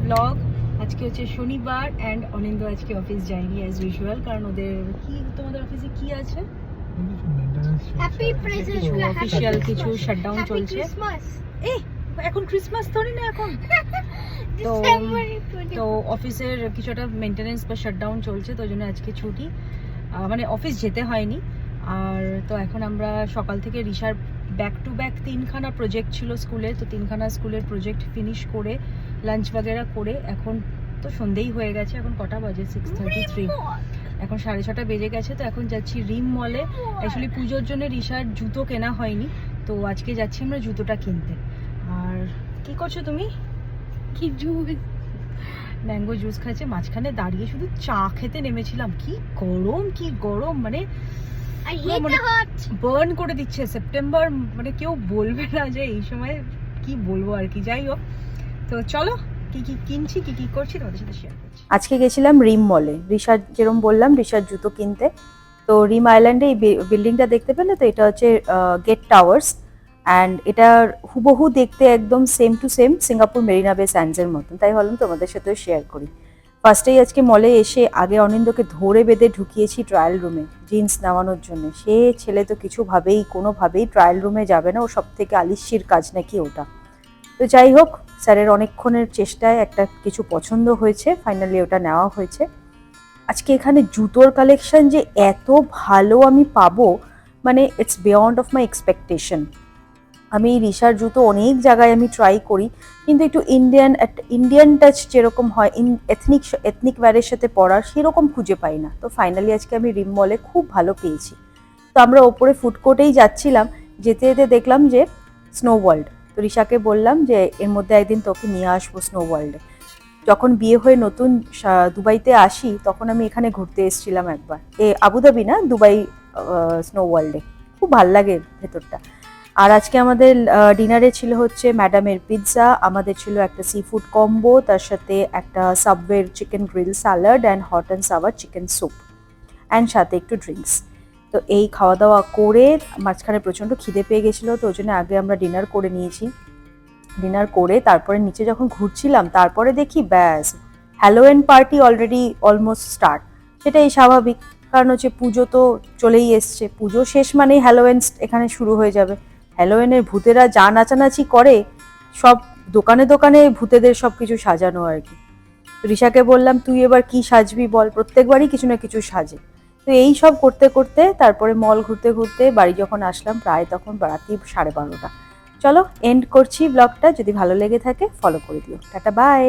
Blog. আজকে হচ্ছে শনিবার অ্যান্ড অনিন্দ আজকে অফিস যায়নি অ্যাজ ইউজুয়াল, কারণ ওদের কি, তোমাদের অফিসে কি আছে, অফিসিয়াল কিছু শাটডাউন চলছে। এই এখন ক্রিসমাস ধরি না এখন, তো তো অফিসের কিছু একটা মেনটেনেন্স বা শাটডাউন চলছে, তো ওই জন্য আজকে ছুটি, মানে অফিস যেতে হয়নি। আর তো এখন আমরা সকাল থেকে রিশার ব্যাক টু ব্যাক 3খানা প্রজেক্ট ছিল স্কুলে, তো 3খানা স্কুলের প্রজেক্ট ফিনিশ করে লাঞ্চ বাগেরা করে এখন তো সন্ধেই হয়ে গেছে। এখন কটা বাজে? 6:33, এখন 6:30 বেজে গেছে। তো এখন যাচ্ছি রিম মলে। অ্যাকচুয়ালি পুজোর জন্য রিশার জুতো কেনা হয়নি, তো আজকে যাচ্ছি আমরা জুতোটা কিনতে। আর কি করছো তুমি? কি জুস, ম্যাঙ্গো জুস খাচ্ছে। মাঝখানে দাঁড়িয়ে শুধু চা খেতে নেমেছিলাম। কি গরম, কি গরম, মানে বার্ন করে দিচ্ছে। সেপ্টেম্বর মানে কেউ বলবে না যে এই সময়, কি বলবো আর কি। যাই হোক, তো চলো কি কি কিনছি, কি কি করছি তোমাদের সাথে শেয়ার করছি। আজকে গেছিলাম রিম মলে, রিশার যেরকম বললাম রিশার জুতো কিনতে। তো রিম আইল্যান্ডে এই বিল্ডিংটা দেখতে পেলে তো, এটা হচ্ছে গেট টাওয়ার্স অ্যান্ড এটার হুবহু দেখতে একদম same to same Singapore Marina বে স্যান্ডসের মতন, তাই ভাবলাম তোমাদের সাথেও শেয়ার করি। ফার্স্টেই আজকে মলে এসে আগে অনিন্দকে ধরে বেঁধে ঢুকিয়েছি ট্রায়াল রুমে জিন্স নেওয়ানোর জন্য। সে ছেলে তো কিছুভাবেই কোনোভাবেই ট্রায়াল রুমে যাবে না, ও সব থেকে আলিস্যির কাজ নাকি ওটা। তো যাই হোক, স্যারের অনেকক্ষণের চেষ্টায় একটা কিছু পছন্দ হয়েছে, ফাইনালি ওটা নেওয়া হয়েছে। আজকে এখানে জুতোর কালেকশন যে এত ভালো আমি পাবো, মানে it's beyond of my expectation. আমি রিশার জুতো অনেক জায়গায় আমি ট্রাই করি, কিন্তু একটু ইন্ডিয়ান টাচ যেরকম হয়, এথনিক ওয়্যারের সাথে পরার সেরকম খুঁজে পাই না। তো ফাইনালি আজকে আমি রিম মলে খুব ভালো পেয়েছি। তো আমরা ওপরে ফুড কোর্টেই যাচ্ছিলাম, যেতে যেতে দেখলাম যে স্নো ওয়ার্ল্ড। তো রিশাকে বললাম যে এর মধ্যে একদিন তোকে নিয়ে আসবো স্নো ওয়ার্ল্ডে। যখন বিয়ে হয়ে নতুন দুবাইতে আসি, তখন আমি এখানে ঘুরতে এসেছিলাম একবার, আবুধাবি না, দুবাই স্নো ওয়ার্ল্ডে। খুব ভাল লাগে ভেতরটা। আর আজকে আমাদের ডিনারে ছিল হচ্ছে ম্যাডামের পিৎজা, আমাদের ছিল একটা সি ফুড কম্বো, তার সাথে একটা সাবওয়ের chicken grill salad and hot and sour chicken soup and সাথে একটু ড্রিঙ্কস। তো এই খাওয়া দাওয়া করে মাঝখানে প্রচণ্ড খিদে পেয়ে গেছিলো, তো ওই জন্য আগে আমরা ডিনার করে নিয়েছি। ডিনার করে তারপরে নিচে যখন ঘুরছিলাম, তারপরে দেখি ব্যাস হ্যালোওয়েন পার্টি অলরেডি অলমোস্ট স্টার্ট। সেটাই স্বাভাবিক, কারণ হচ্ছে পুজো তো চলেই এসছে, পুজো শেষ মানেই হ্যালোওয়েন এখানে শুরু হয়ে যাবে। হ্যালোওয়েনের ভূতেরা যা নাচানাচি করে, সব দোকানে দোকানে ভূতেদের সব কিছু সাজানো আর কি। রিশাকে বললাম তুই এবার কি সাজবি বল, প্রত্যেকবারই কিছু না কিছু সাজে। তো এই সব করতে করতে তারপরে মল ঘুরতে ঘুরতে বাড়ি যখন আসলাম, প্রায় তখন রাত্রি 12:30। চলো এন্ড করছি ব্লগটা। যদি ভালো লেগে থাকে ফলো করে দিও। Tata bye.